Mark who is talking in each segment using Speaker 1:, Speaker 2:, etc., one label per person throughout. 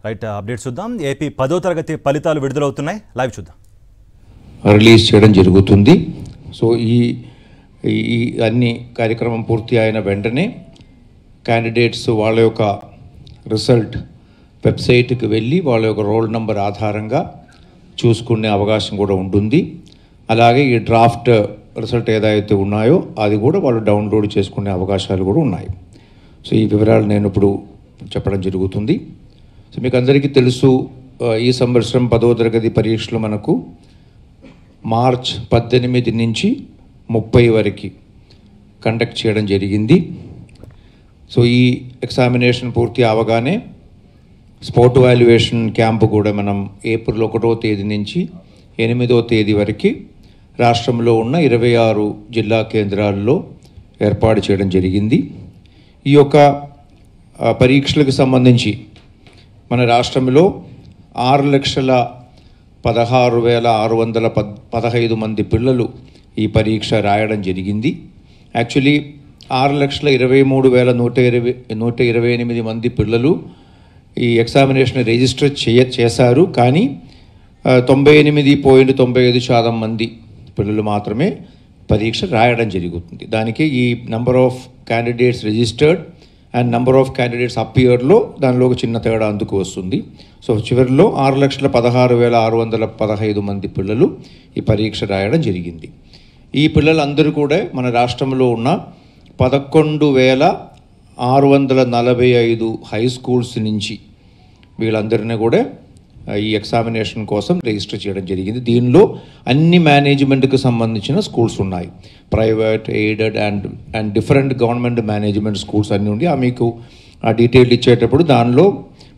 Speaker 1: Right updates చూద్దాం. AP 10వ తరగతి ఫలితాలు విడుదలవుతున్నాయి. లైవ్ చూద్దాం.
Speaker 2: రిలీజ్ చేయడం జరుగుతుంది. సో ఈ అన్ని కార్యక్రమం పూర్తి అయిన వెంటనే క్యాండిడేట్స్ వాళ్ళ యొక్క రిజల్ట్ వెబ్సైట్కి వెళ్ళి వాళ్ళ యొక్క రోల్ నెంబర్ ఆధారంగా చూసుకునే అవకాశం కూడా ఉంటుంది. అలాగే ఈ డ్రాఫ్ట్ రిజల్ట్ ఏదైతే ఉన్నాయో అది కూడా వాళ్ళు డౌన్లోడ్ చేసుకునే అవకాశాలు కూడా ఉన్నాయి. సో ఈ వివరాలు నేను ఇప్పుడు చెప్పడం జరుగుతుంది. సో మీకు అందరికీ తెలుసు, ఈ సంవత్సరం 10వ తరగతి పరీక్షలు మనకు మార్చ్ 18 నుంచి 30 వరకు కండక్ట్ చేయడం జరిగింది. సో ఈ ఎగ్జామినేషన్ పూర్తి అవగానే స్పోర్ట్ వాల్యుయేషన్ క్యాంపు కూడా మనం ఏప్రిల్ 1వ తేదీ నుంచి 8వ తేదీ వరకు రాష్ట్రంలో ఉన్న 26 జిల్లా కేంద్రాల్లో ఏర్పాటు చేయడం జరిగింది. ఈ యొక్క పరీక్షలకు సంబంధించి మన రాష్ట్రంలో 6,16,615 మంది పిల్లలు ఈ పరీక్ష రాయడం జరిగింది. యాక్చువల్లీ 6,23,128 మంది పిల్లలు ఈ ఎగ్జామినేషన్ రిజిస్టర్ చేశారు. కానీ 98.95% మంది పిల్లలు మాత్రమే పరీక్ష రాయడం జరుగుతుంది. దానికి ఈ number of candidates registered and number of candidates అపియర్లో దానిలో ఒక చిన్న తేడా అందుకు వస్తుంది. సో చివరిలో 6,16,615 మంది పిల్లలు ఈ పరీక్ష రాయడం జరిగింది. ఈ పిల్లలందరూ కూడా మన రాష్ట్రంలో ఉన్న 11,645 హై స్కూల్స్ నుంచి వీళ్ళందరినీ కూడా ఈ ఎగ్జామినేషన్ కోసం రిజిస్టర్ చేయడం జరిగింది. దీనిలో అన్ని మేనేజ్మెంట్కి సంబంధించిన స్కూల్స్ ఉన్నాయి. Private, aided and different government management schools అన్నీ ఉండి మీకు ఆ డీటెయిల్ ఇచ్చేటప్పుడు దానిలో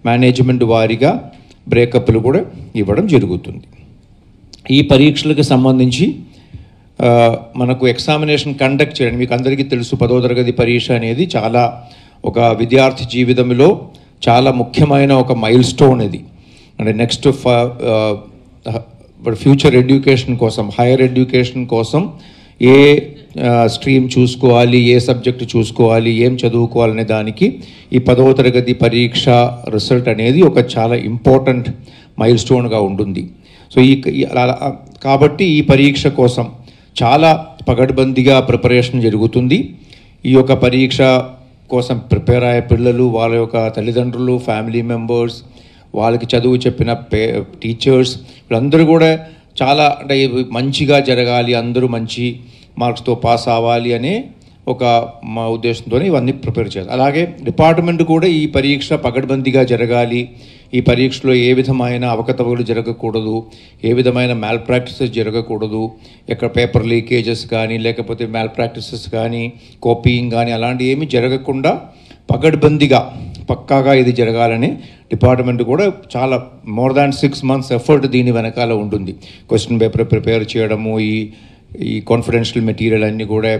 Speaker 2: మేనేజ్మెంట్ వారీగా బ్రేకప్లు కూడా ఇవ్వడం జరుగుతుంది. ఈ పరీక్షలకు సంబంధించి మనకు ఎగ్జామినేషన్ కండక్ట్ చేయడం మీకు అందరికీ తెలుసు. 10వ తరగతి పరీక్ష అనేది చాలా ఒక విద్యార్థి జీవితంలో చాలా ముఖ్యమైన ఒక మైల్ స్టోన్ ఇది. అంటే నెక్స్ట్ ఫ్యూచర్ ఎడ్యుకేషన్ కోసం, హైయర్ ఎడ్యుకేషన్ కోసం ఏ స్ట్రీమ్ చూసుకోవాలి, ఏ సబ్జెక్టు చూసుకోవాలి, ఏం చదువుకోవాలనే దానికి ఈ 10వ తరగతి పరీక్ష రిజల్ట్ అనేది ఒక చాలా ఇంపార్టెంట్ మైల్ స్టోన్గా ఉంటుంది. సో కాబట్టి ఈ పరీక్ష కోసం చాలా పగడ్బందీగా ప్రిపరేషన్ జరుగుతుంది. ఈ యొక్క పరీక్ష కోసం ప్రిపేర్ అయ్యే పిల్లలు, వాళ్ళ యొక్క తల్లిదండ్రులు, ఫ్యామిలీ మెంబర్స్, వాళ్ళకి చదువు చెప్పిన టీచర్స్ వీళ్ళందరూ కూడా చాలా అంటే మంచిగా జరగాలి, అందరూ మంచి మార్క్స్తో పాస్ అవ్వాలి అనే ఒక మా ఉద్దేశంతోనే ఇవన్నీ ప్రిపేర్ చేయాలి. అలాగే డిపార్ట్మెంట్ కూడా ఈ పరీక్ష పగడ్బందీగా జరగాలి, ఈ పరీక్షలో ఏ విధమైన అవకతవకలు జరగకూడదు, ఏ విధమైన మ్యాల్ ప్రాక్టీసెస్ జరగకూడదు, ఎక్కడ పేపర్ లీకేజెస్ కానీ లేకపోతే మ్యాల్ ప్రాక్టీసెస్ కానీ కాపీయింగ్ కానీ అలాంటివి ఏమీ జరగకుండా పగడ్బందీగా పక్కాగా ఇది జరగాలని డిపార్ట్మెంట్ కూడా చాలా మోర్ దాన్ 6 months ఎఫర్ట్ దీని వెనకాల ఉంటుంది. క్వశ్చన్ పేపర్ ప్రిపేర్ చేయడము, ఈ కాన్ఫిడెన్షియల్ మెటీరియల్ అన్నీ కూడా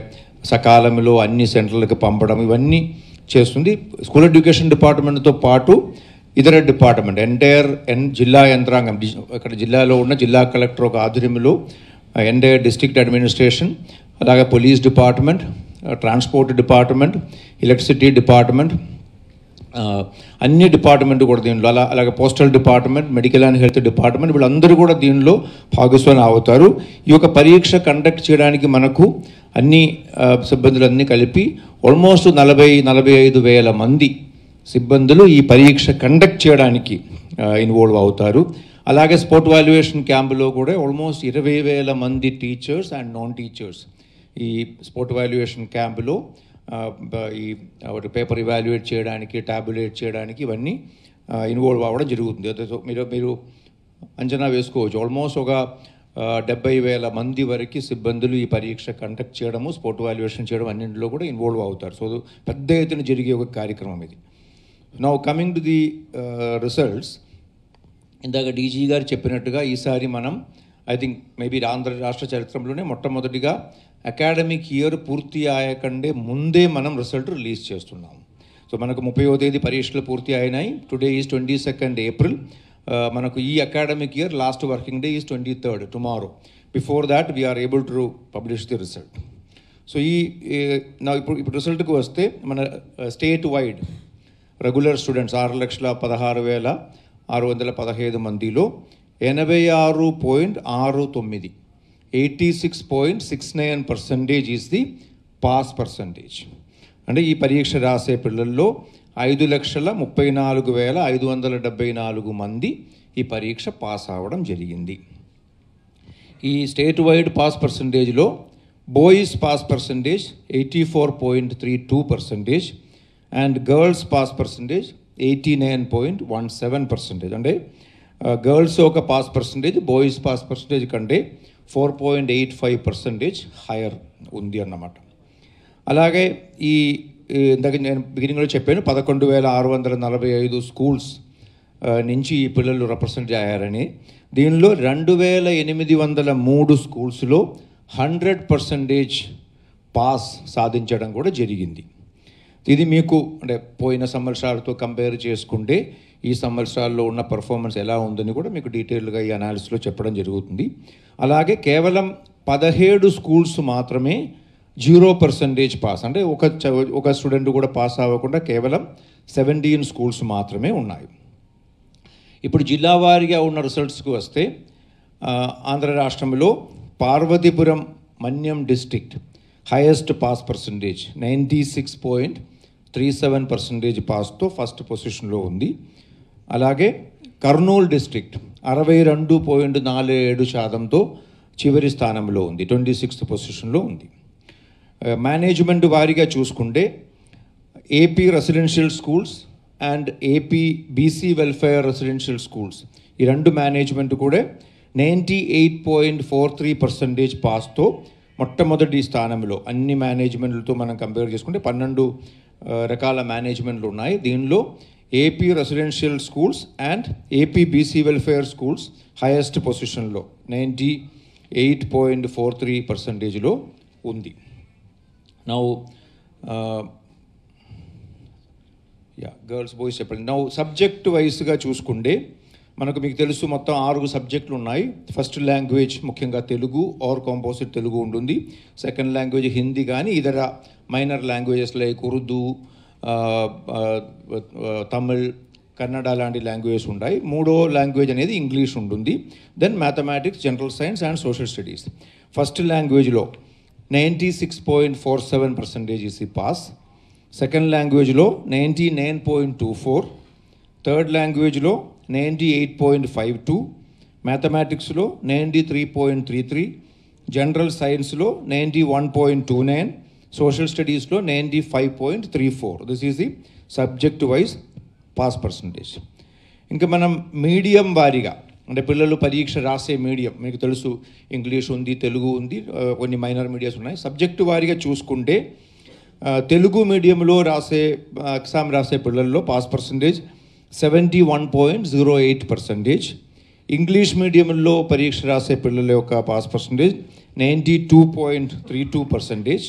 Speaker 2: సకాలంలో అన్ని సెంటర్లకు పంపడం ఇవన్నీ చేస్తుంది. స్కూల్ ఎడ్యుకేషన్ డిపార్ట్మెంట్తో పాటు ఇతర డిపార్ట్మెంట్ ఎంటైర్ జిల్లా యంత్రాంగం, ఇక్కడ జిల్లాలో ఉన్న జిల్లా కలెక్టర్ ఒక ఆధ్వర్యంలో ఎంటైర్ డిస్ట్రిక్ట్ అడ్మినిస్ట్రేషన్, అలాగే police department, transport department, electricity department, అన్ని డిపార్ట్మెంట్ కూడా దీనిలో అలాగే postal department, medical and health department వీళ్ళందరూ కూడా దీనిలో భాగస్వామి అవుతారు. ఈ యొక్క పరీక్ష కండక్ట్ చేయడానికి మనకు అన్ని సిబ్బందులన్నీ కలిపి ఆల్మోస్ట్ 40-45 వేల మంది సిబ్బందులు ఈ పరీక్ష కండక్ట్ చేయడానికి ఇన్వాల్వ్ అవుతారు. అలాగే స్పోర్ట్ వాల్యుయేషన్ క్యాంపులో కూడా ఆల్మోస్ట్ 20,000 మంది టీచర్స్ అండ్ నాన్ టీచర్స్ ఈ స్పోర్ట్ వాల్యుయేషన్ క్యాంపులో ఈ పేపర్ ఇవాల్యుయేట్ చేయడానికి, టాబ్యులేట్ చేయడానికి ఇవన్నీ ఇన్వాల్వ్ అవ్వడం జరుగుతుంది. మీరు అంచనా వేసుకోవచ్చు ఆల్మోస్ట్ ఒక 70,000 మంది వరకు సిబ్బందులు ఈ పరీక్ష కండక్ట్ చేయడము, స్పోర్ట్ వాల్యుయేషన్ చేయడం అన్నింటిలో కూడా ఇన్వాల్వ్ అవుతారు. సో పెద్ద ఎత్తున జరిగే ఒక కార్యక్రమం ఇది. Now coming to the results, ఇందాక డీజీ గారు చెప్పినట్టుగా ఈసారి మనం ఐ థింక్ మేబీ ఆంధ్ర రాష్ట్ర చరిత్రలోనే మొట్టమొదటిగా అకాడమిక్ ఇయర్ పూర్తి అయ్యకంటే ముందే మనం రిజల్ట్ రిలీజ్ చేస్తున్నాం. సో మనకు 30వ తేదీ పరీక్షలు పూర్తి అయినాయి. Today is 22nd April. మనకు ఈ academic year last working day is 23rd, tomorrow. Before that we are able to publish the result. So ఇప్పుడు రిజల్ట్కి వస్తే మన స్టేట్ వైడ్ రెగ్యులర్ స్టూడెంట్స్ 6,16,000 615 మందిలో 86.69 86.69% ఈజ్ ది పాస్ పర్సంటేజ్. అంటే ఈ పరీక్ష రాసే పిల్లల్లో 5,34,574 మంది ఈ పరీక్ష పాస్ అవ్వడం జరిగింది. ఈ స్టేట్ వైడ్ పాస్ పర్సంటేజ్లో boys pass percentage 84.32% and girls pass percentage 89.17%. అంటే గర్ల్స్ ఒక pass percentage boys pass percentage కంటే 4.85% హైయర్ ఉంది అన్నమాట. అలాగే ఇందాక నేను బిగినింగ్లో చెప్పాను 11,645 స్కూల్స్ నుంచి ఈ పిల్లలు రిప్రజెంట్ అయ్యారని. దీనిలో 2,803 స్కూల్స్లో 100% పాస్ సాధించడం కూడా జరిగింది. ఇది మీకు అంటే పోయిన సంవత్సరాలతో కంపేర్ చేసుకుంటే ఈ సంవత్సరాల్లో ఉన్న పర్ఫార్మెన్స్ ఎలా ఉందని కూడా మీకు డీటెయిల్గా ఈ అనాలిసిస్లో చెప్పడం జరుగుతుంది. అలాగే కేవలం 17 స్కూల్స్ మాత్రమే 0% పాస్, అంటే ఒక స్టూడెంట్ కూడా పాస్ అవ్వకుండా కేవలం 17 స్కూల్స్ మాత్రమే ఉన్నాయి. ఇప్పుడు జిల్లా వారీగా ఉన్న రిజల్ట్స్కి వస్తే ఆంధ్ర రాష్ట్రంలో Parvathipuram Manyam district highest pass percentage 96.37% పాస్తో ఫస్ట్ పొజిషన్లో ఉంది. అలాగే కర్నూలు డిస్ట్రిక్ట్ 62.47%తో చివరి స్థానంలో ఉంది, 26th పొజిషన్లో ఉంది. మేనేజ్మెంట్ వారీగా చూసుకుంటే AP residential schools and AP BC welfare residential schools ఈ రెండు మేనేజ్మెంట్ కూడా 98.43% పాస్తో మొట్టమొదటి స్థానంలో. అన్ని మేనేజ్మెంట్లతో మనం కంపేర్ చేసుకుంటే 12 రకాల మేనేజ్మెంట్లు ఉన్నాయి. దీనిలో AP residential schools and AP BC welfare schools highest పొజిషన్లో 98.43%లో ఉంది. నౌ గర్ల్స్ బాయ్స్ చెప్పండి. నౌ సబ్జెక్ట్ వైజ్గా చూసుకుంటే మీకు తెలుసు మొత్తం 6 సబ్జెక్టులు ఉన్నాయి. ఫస్ట్ లాంగ్వేజ్ ముఖ్యంగా తెలుగు ఆర్ కాంపోజిట్ తెలుగు ఉంటుంది. సెకండ్ లాంగ్వేజ్ హిందీ కానీ ఇతర minor languages like Urdu, Tamil, Kannada లాంటి లాంగ్వేజెస్ ఉంటాయి. మూడో లాంగ్వేజ్ అనేది ఇంగ్లీష్ ఉంటుంది. Then mathematics, general science and social studies. First లాంగ్వేజ్లో 96.47% ఈజ్ ది పాస్. సెకండ్ లాంగ్వేజ్లో 99.24, థర్డ్ లాంగ్వేజ్లో 98.52, మ్యాథమెటిక్స్లో 93.33, జనరల్ సైన్స్లో 91.29, సోషల్ స్టడీస్లో 95.34. This is the subject wise pass percentage. ఇంకా మనం మీడియం వారీగా అంటే పిల్లలు పరీక్ష రాసే మీడియం మీకు తెలుసు, ఇంగ్లీష్ ఉంది, తెలుగు ఉంది, కొన్ని మైనర్ మీడియాస్ ఉన్నాయి. సబ్జెక్టు వారీగా చూసుకుంటే తెలుగు మీడియంలో ఎగ్జామ్ రాసే పిల్లల్లో పాస్ పర్సంటేజ్ 71.08%. ఇంగ్లీష్ మీడియంలో పరీక్ష రాసే పిల్లల యొక్క పాస్ పర్సంటేజ్ 92.32%.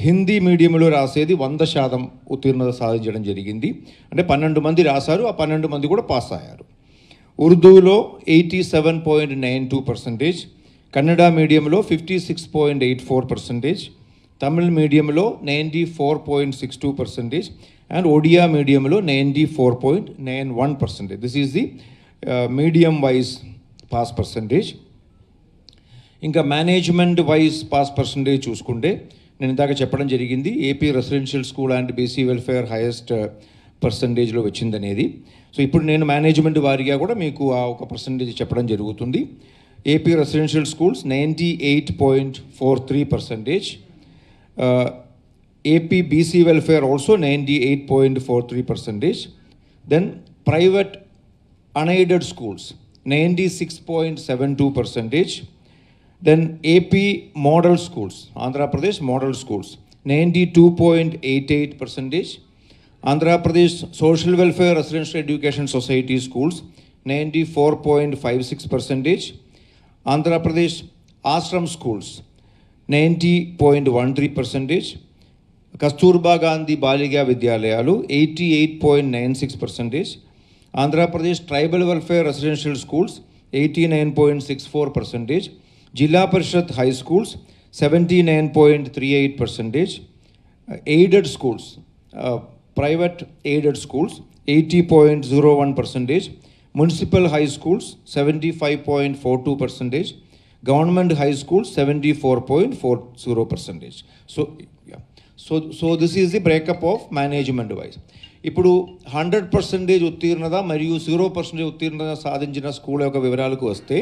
Speaker 2: హిందీ మీడియంలో రాసేది 100% ఉత్తీర్ణత సాధించడం జరిగింది. అంటే 12 మంది రాశారు, ఆ 12 మంది కూడా పాస్ అయ్యారు. ఉర్దూలో 87.92%, కన్నడ మీడియంలో 56.84%, తమిళ్ మీడియంలో 94.62% అండ్ ఒడియా మీడియంలో 94.91%. This is the medium wise pass percentage. ఇంకా మేనేజ్మెంట్ వైజ్ పాస్ పర్సంటేజ్ చూసుకుంటే నేను ఇందాక చెప్పడం జరిగింది, AP residential school and BC welfare highest పర్సంటేజ్లో వచ్చిందనేది. సో ఇప్పుడు నేను మేనేజ్మెంట్ వారీగా కూడా మీకు ఆ ఒక పర్సంటేజ్ చెప్పడం జరుగుతుంది. AP residential schools 98.43%, AP BC welfare also 98.43%, then private unaided schools 96.72%, then AP model schools, Andhra Pradesh model schools 92.88%, Andhra Pradesh Social Welfare Residential Education Society schools 94.56%, Andhra Pradesh Ashram schools 90.13%, Kasturba Gandhi Baliga Vidyalayalu 88.96%, Andhra Pradesh Tribal Welfare Residential Schools 89.64%, Jilla Parishad High Schools 79.38%, aided schools, private aided schools 80.01%, municipal high schools 75.42%, government high schools 74.40%. So this is the breakup of management wise. ఇప్పుడు 100% ఉత్తీర్ణత మరియు 0% ఉత్తీర్ణత సాధించిన school యొక్క వివరాలకు వస్తే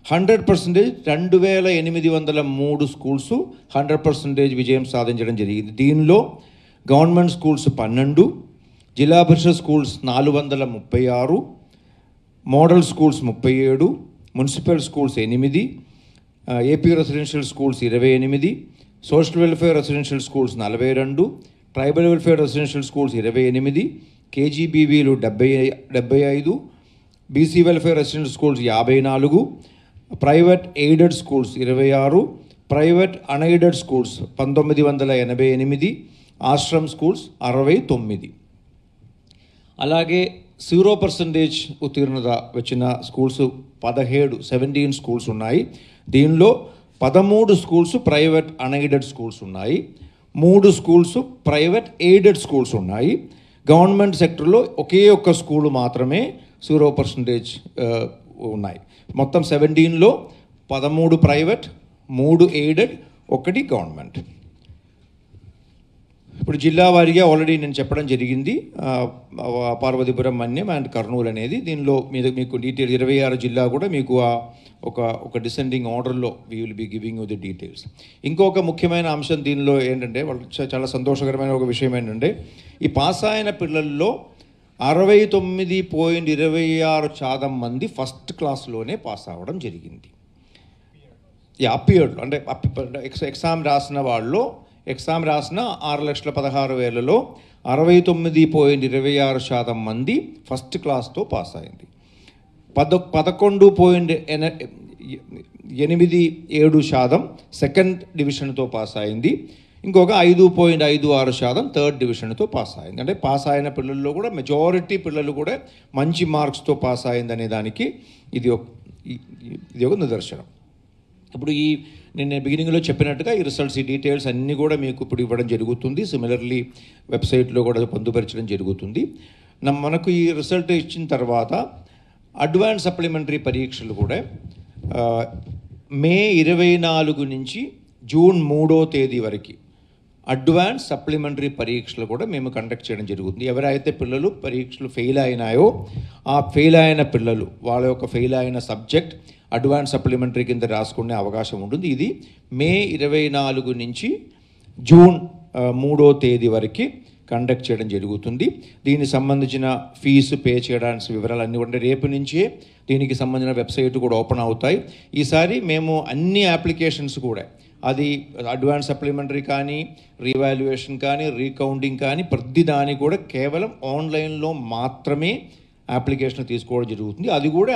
Speaker 2: 100% 2803 schools 100% విజయం సాధించడం జరిగింది. దీనిలో government schools 12, Zilla Parishad schools 436, model schools 37, municipal schools 8, AP residential schools 28, social welfare residential schools 42, tribal welfare residential schools 28, కేజీబీవీలు 75, BC welfare residential schools 54, private aided schools 26, private unaided schools 1988, Ashram schools 69. అలాగే 0% ఉత్తీర్ణత వచ్చిన స్కూల్స్ 17 స్కూల్స్ ఉన్నాయి. దీనిలో 13 schools private unaided schools ఉన్నాయి, 3 schools private aided schools ఉన్నాయి. Government సెక్టర్లో ఒకే ఒక్క స్కూల్ మాత్రమే 0% ఉన్నాయి. మొత్తం 17లో 13 ప్రైవేట్, 3 ఎయిడెడ్, 1 గవర్నమెంట్. ఇప్పుడు జిల్లా వారీగా ఆల్రెడీ నేను చెప్పడం జరిగింది, పార్వతీపురం, మన్యం అండ్ కర్నూలు అనేది. దీనిలో మీకు డీటెయిల్ 26 జిల్లా కూడా మీకు ఒక డిసెండింగ్ ఆర్డర్లో we will be giving you the details. ఇంకొక ముఖ్యమైన అంశం దీనిలో ఏంటంటే, చాలా సంతోషకరమైన ఒక విషయం ఏంటంటే, ఈ పాస్ అయిన పిల్లల్లో 69.26% మంది ఫస్ట్ క్లాస్లోనే పాస్ అవ్వడం జరిగింది. అపియర్డ్లో అంటే ఎగ్జామ్ రాసిన వాళ్ళు, ఎగ్జామ్ రాసిన 6,16,000లో 69.26% మంది ఫస్ట్ క్లాస్తో పాస్ అయింది. 11.87% సెకండ్ డివిజన్తో పాస్ అయింది. ఇంకొక 5.56% థర్డ్ డివిజన్తో పాస్ అయింది. అంటే పాస్ అయిన పిల్లల్లో కూడా మెజారిటీ పిల్లలు కూడా మంచి మార్క్స్తో పాస్ అయిందనే దానికి ఇది ఒక నిదర్శనం. ఇప్పుడు నేను బిగినింగ్లో చెప్పినట్టుగా ఈ రిజల్ట్స్, ఈ డీటెయిల్స్ అన్నీ కూడా మీకు ఇప్పుడు ఇవ్వడం జరుగుతుంది. సిమిలర్లీ వెబ్సైట్లో కూడా పొందుపరచడం జరుగుతుంది. మనకు ఈ రిజల్ట్ ఇచ్చిన తర్వాత అడ్వాన్స్ సప్లిమెంటరీ పరీక్షలు కూడా మే 24 నుంచి జూన్ 3వ తేదీ వరకు అడ్వాన్స్ సప్లిమెంటరీ పరీక్షలు కూడా మేము కండక్ట్ చేయడం జరుగుతుంది. ఎవరైతే పిల్లలు పరీక్షలు ఫెయిల్ అయినాయో ఆ ఫెయిల్ అయిన పిల్లలు వాళ్ళ యొక్క ఫెయిల్ అయిన సబ్జెక్ట్ అడ్వాన్స్ సప్లిమెంటరీ కింద రాసుకునే అవకాశం ఉంటుంది. ఇది మే 24 నుంచి జూన్ 3వ తేదీ వరకు కండక్ట్ చేయడం జరుగుతుంది. దీనికి సంబంధించిన ఫీజు పే చేయడానికి వివరాలు అన్నీ కూడా రేపు నుంచే దీనికి సంబంధించిన వెబ్సైట్ కూడా ఓపెన్ అవుతాయి. ఈసారి మేము అన్ని అప్లికేషన్స్ కూడా, అది అడ్వాన్స్ సప్లిమెంటరీ కానీ, రీవాల్యుయేషన్ కానీ, రీకౌంటింగ్ కానీ, ప్రతి దానికి కూడా కేవలం ఆన్లైన్లో మాత్రమే అప్లికేషన్ తీసుకోవడం జరుగుతుంది. అది కూడా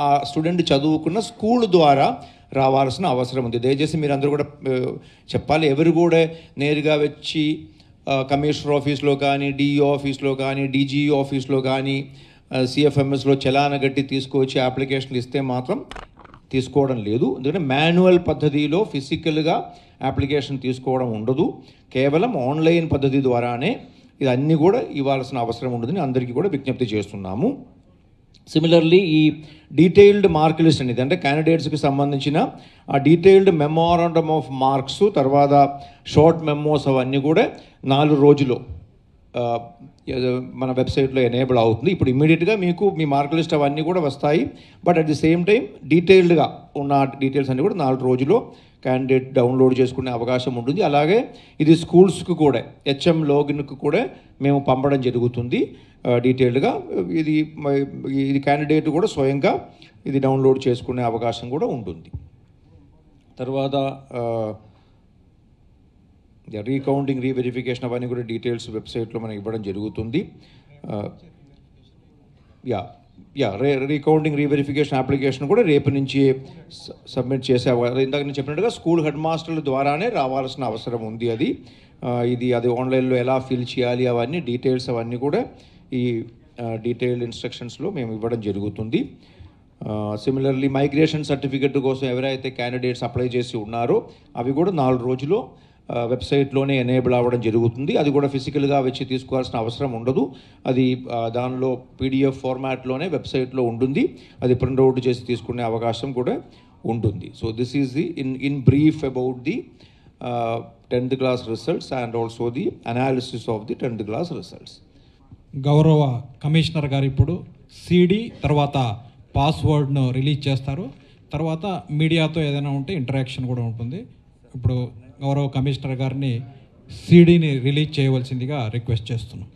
Speaker 2: ఆ స్టూడెంట్ చదువుకున్న స్కూల్ ద్వారా రావాల్సిన అవసరం ఉంది. దయచేసి మీరు అందరూ కూడా చెప్పాలి. ఎవరు కూడా నేరుగా వచ్చి కమిషనర్ ఆఫీస్లో కానీ, డిఈఓ ఆఫీస్లో కానీ, డీజీ ఆఫీస్లో కానీ, సిఎఫ్ఎంఎస్లో చలాన గట్టి తీసుకొచ్చి అప్లికేషన్లు ఇస్తే మాత్రం తీసుకోవడం లేదు. ఎందుకంటే మాన్యువల్ పద్ధతిలో ఫిజికల్గా అప్లికేషన్ తీసుకోవడం ఉండదు. కేవలం ఆన్లైన్ పద్ధతి ద్వారానే ఇదన్నీ కూడా ఇవ్వాల్సిన అవసరం ఉంటుందని అందరికీ కూడా విజ్ఞప్తి చేస్తున్నాము. సిమిలర్లీ ఈ డీటెయిల్డ్ మార్క్ లిస్ట్ అనేది, అంటే క్యాండిడేట్స్కి సంబంధించిన ఆ డీటెయిల్డ్ మెమోరాండమ్ ఆఫ్ మార్క్స్, తర్వాత షార్ట్ మెమోస్ అవన్నీ కూడా 4 రోజులు మన వెబ్సైట్లో ఎనేబుల్ అవుతుంది. ఇప్పుడు ఇమ్మీడియట్గా మీకు మీ మార్క్ లిస్ట్ అవన్నీ కూడా వస్తాయి. But at the same time డీటెయిల్డ్గా ఉన్న డీటెయిల్స్ అన్నీ కూడా 4 రోజుల్లో క్యాండిడేట్ డౌన్లోడ్ చేసుకునే అవకాశం ఉంటుంది. అలాగే ఇది స్కూల్స్కు కూడా హెచ్ఎం లాగిన్కు కూడా మేము పంపడం జరుగుతుంది డీటెయిల్డ్గా. ఇది క్యాండిడేట్ కూడా స్వయంగా ఇది డౌన్లోడ్ చేసుకునే అవకాశం కూడా ఉంటుంది. తర్వాత రీకౌంటింగ్, రీవెరిఫికేషన్ అవన్నీ కూడా డీటెయిల్స్ వెబ్సైట్లో మనం ఇవ్వడం జరుగుతుంది. రీకౌంటింగ్, రీవెరిఫికేషన్ అప్లికేషన్ కూడా రేపు నుంచి సబ్మిట్ చేసే, ఇందాక నేను చెప్పినట్టుగా స్కూల్ హెడ్ మాస్టర్ల ద్వారానే రావాల్సిన అవసరం ఉంది. అది ఆన్లైన్లో ఎలా ఫిల్ చేయాలి అవన్నీ డీటెయిల్స్ అవన్నీ కూడా ఈ డీటెయిల్డ్ ఇన్స్ట్రక్షన్స్లో మేము ఇవ్వడం జరుగుతుంది. సిమిలర్లీ మైగ్రేషన్ సర్టిఫికెట్ కోసం ఎవరైతే క్యాండిడేట్స్ అప్లై చేసి ఉన్నారో అవి కూడా 4 రోజుల్లో వెబ్సైట్లోనే ఎనేబుల్ అవ్వడం జరుగుతుంది. అది కూడా ఫిజికల్గా వచ్చి తీసుకోవాల్సిన అవసరం ఉండదు. అది దానిలో PDF ఫార్మాట్లోనే వెబ్సైట్లో ఉంటుంది. అది ప్రింట్అవుట్ చేసి తీసుకునే అవకాశం కూడా ఉంటుంది. So this is the in brief about the 10th class results and also the analysis of the 10th class results.
Speaker 3: గౌరవ కమిషనర్ గారు ఇప్పుడు CD తర్వాత పాస్వర్డ్ను రిలీజ్ చేస్తారు. తర్వాత మీడియాతో ఏదైనా ఉంటే ఇంటరాక్షన్ కూడా ఉంటుంది. ఇప్పుడు గౌరవ కమిషనర్ గారిని CDని రిలీజ్ చేయవలసిందిగా రిక్వెస్ట్ చేస్తున్నాం.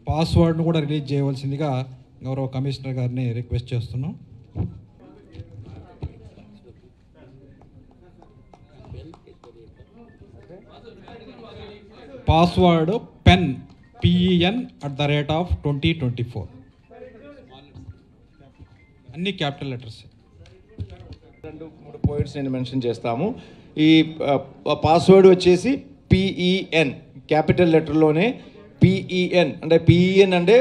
Speaker 3: పాస్వర్డ్ను కూడా రిలీజ్ చేయవలసిందిగా గౌరవ కమిషనర్ గారిని రిక్వెస్ట్ చేస్తున్నాం. పాస్వర్డ్ PEN 2024 అన్ని క్యాపిటల్ లెటర్స్.
Speaker 2: 2-3 పాయింట్స్ నేను మెన్షన్ చేస్తాము. ఈ పాస్వర్డ్ వచ్చేసి PEN క్యాపిటల్ లెటర్లోనే PEN అంటే PEN అంటే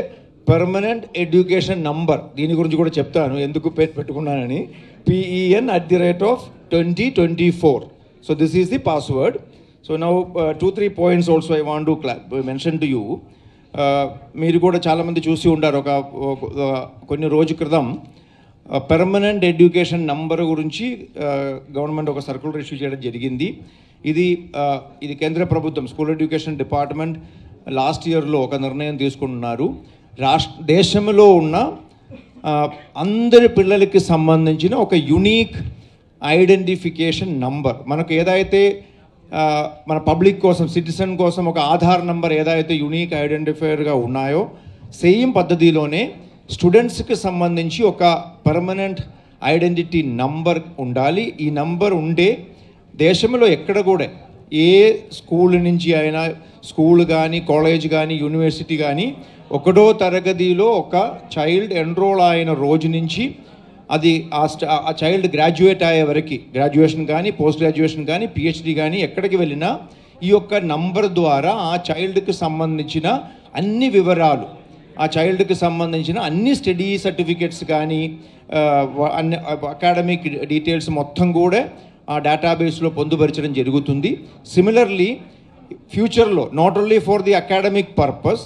Speaker 2: పర్మనెంట్ ఎడ్యుకేషన్ నంబర్. దీని గురించి కూడా చెప్తాను ఎందుకు పెట్టుకున్నానని. PEN @2024. So this is the password. So now 2-3 points also I want to mention to you. మీరు కూడా చాలామంది చూసి ఉంటారు. కొన్ని రోజు క్రితం పర్మనెంట్ ఎడ్యుకేషన్ నంబర్ గురించి గవర్నమెంట్ ఒక సర్క్యులర్ ఇష్యూ చేయడం జరిగింది. ఇది కేంద్ర ప్రభుత్వం స్కూల్ ఎడ్యుకేషన్ డిపార్ట్మెంట్ లాస్ట్ ఇయర్లో ఒక నిర్ణయం తీసుకుంటున్నారు. దేశంలో ఉన్న అందరి పిల్లలకి సంబంధించిన ఒక యునీక్ ఐడెంటిఫికేషన్ నంబర్, మనకు ఏదైతే మన పబ్లిక్ కోసం సిటిజన్ కోసం ఒక ఆధార్ నంబర్ ఏదైతే యునీక్ ఐడెంటిఫైయర్గా ఉన్నాయో సేమ్ పద్ధతిలోనే స్టూడెంట్స్కి సంబంధించి ఒక పర్మనెంట్ ఐడెంటిటీ నంబర్ ఉండాలి. ఈ నంబర్ ఉండే దేశంలో ఎక్కడ కూడా ఏ స్కూల్ నుంచి అయినా, స్కూల్ కానీ కాలేజ్ కానీ యూనివర్సిటీ కానీ 1వ తరగతిలో ఒక చైల్డ్ ఎన్రోల్ అయిన రోజు నుంచి అది ఆ చైల్డ్ గ్రాడ్యుయేట్ అయ్యే వరకు, గ్రాడ్యుయేషన్ కానీ పోస్ట్ గ్రాడ్యుయేషన్ కానీ PhD కానీ ఎక్కడికి వెళ్ళినా ఈ యొక్క నంబర్ ద్వారా ఆ చైల్డ్కి సంబంధించిన అన్ని వివరాలు, ఆ చైల్డ్కి సంబంధించిన అన్ని స్టడీ సర్టిఫికెట్స్ కానీ అన్ని అకాడమిక్ డీటెయిల్స్ మొత్తం కూడా ఆ డేటాబేస్లో పొందుపరచడం జరుగుతుంది. సిమిలర్లీ ఫ్యూచర్లో not only for the academic purpose,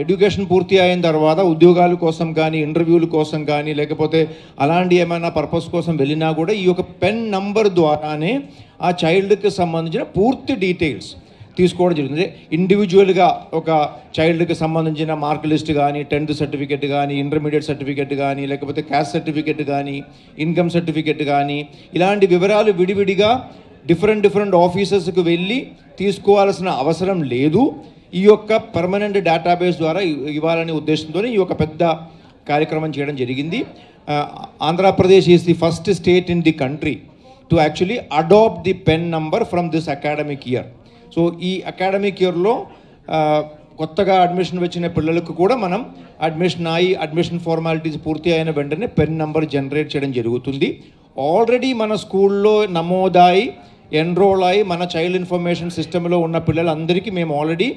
Speaker 2: education పూర్తి అయిన తర్వాత ఉద్యోగాల కోసం కానీ, ఇంటర్వ్యూల కోసం కానీ, లేకపోతే అలాంటి ఏమైనా పర్పస్ కోసం వెళ్ళినా కూడా ఈ యొక్క పెన్ నంబర్ ద్వారానే ఆ చైల్డ్కి సంబంధించిన పూర్తి డీటెయిల్స్ తీసుకోవడం జరుగుతుంది. ఇండివిజువల్గా ఒక చైల్డ్కి సంబంధించిన మార్క్ లిస్ట్ కానీ, 10th సర్టిఫికెట్ కానీ, ఇంటర్మీడియట్ సర్టిఫికెట్ కానీ, లేకపోతే క్యాస్ట్ సర్టిఫికెట్ కానీ, ఇన్కమ్ సర్టిఫికెట్ కానీ, ఇలాంటి వివరాలు విడివిడిగా డిఫరెంట్ ఆఫీసర్స్కి వెళ్ళి తీసుకోవాల్సిన అవసరం లేదు. ఈ యొక్క పర్మనెంట్ డేటాబేస్ ద్వారా ఇవ్వాలనే ఉద్దేశంతో ఈ యొక్క పెద్ద కార్యక్రమం చేయడం జరిగింది. Andhra Pradesh is the first state in the country to actually adapt the pen number from this academic year. So ఈ అకాడమిక్ ఇయర్లో కొత్తగా అడ్మిషన్ వచ్చిన పిల్లలకు కూడా మనం అడ్మిషన్ ఫార్మాలిటీస్ పూర్తి అయిన వెంటనే పెన్ నంబర్ జనరేట్ చేయడం జరుగుతుంది. ఆల్రెడీ మన స్కూల్లో నమోదాయి ఎన్రోల్ అయ్యి మన చైల్డ్ ఇన్ఫర్మేషన్ సిస్టంలో ఉన్న పిల్లలందరికీ మేము ఆల్రెడీ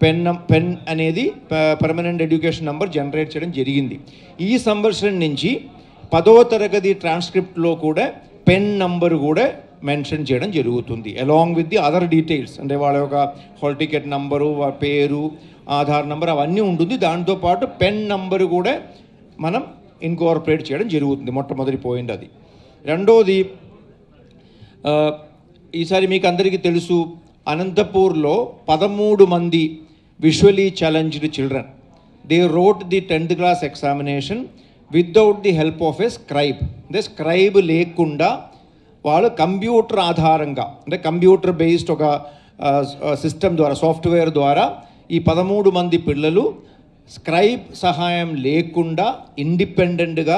Speaker 2: పెన్ అనేది పర్మనెంట్ ఎడ్యుకేషన్ నంబర్ జనరేట్ చేయడం జరిగింది. ఈ సంవత్సరం నుంచి 10వ తరగతి ట్రాన్స్క్రిప్ట్లో కూడా పెన్ నంబర్ కూడా మెన్షన్ చేయడం జరుగుతుంది along with the other details. అంటే వాళ్ళ యొక్క హాల్ టికెట్ నంబరు, పేరు, ఆధార్ నంబర్ అవన్నీ ఉంటుంది. దాంతోపాటు పెన్ నంబరు కూడా మనం ఇన్కార్పొరేట్ చేయడం జరుగుతుంది. మొట్టమొదటి పాయింట్ అది. రెండోది, ఈసారి మీకు అందరికీ తెలుసు, అనంతపూర్లో 13 మంది visually challenged children they wrote the 10th class examination without the help of A scribe. అంటే స్క్రైబ్ లేకుండా వాళ్ళు కంప్యూటర్ ఆధారంగా, అంటే కంప్యూటర్ బేస్డ్ ఒక సిస్టమ్ ద్వారా, సాఫ్ట్వేర్ ద్వారా ఈ 13 మంది పిల్లలు స్క్రైబ్ సహాయం లేకుండా ఇండిపెండెంట్గా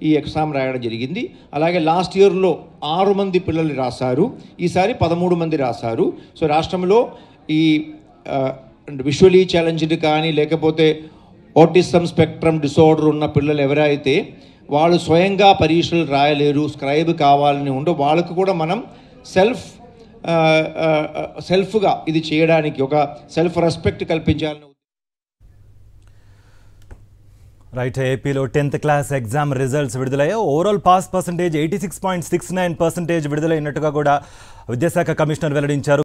Speaker 2: ఈ ఎగ్జామ్ రాయడం జరిగింది. అలాగే లాస్ట్ ఇయర్లో 6 మంది పిల్లలు రాశారు, ఈసారి 13 మంది రాశారు. సో రాష్ట్రంలో ఈ విజువలీ ఛాలెంజ్డ్ కానీ లేకపోతే ఆటిజం స్పెక్ట్రమ్ డిసార్డర్ ఉన్న పిల్లలు ఎవరైతే వాళ్ళు స్వయంగా పరీక్షలు రాయలేరు, స్క్రైబ్ కావాలని ఉండో వాళ్ళకు కూడా మనం సెల్ఫ్గా ఇది చేయడానికి ఒక సెల్ఫ్ రెస్పెక్ట్ కల్పించాలని.
Speaker 1: రైట్, ఏపీలో 10th క్లాస్ ఎగ్జామ్ రిజల్ట్స్ విడుదలయ్యాయి. ఓవరాల్ పాస్ పర్సంటేజ్ 86.69% విడుదలైనట్టుగా కూడా విద్యాశాఖ కమిషనర్ వెల్లడించారు.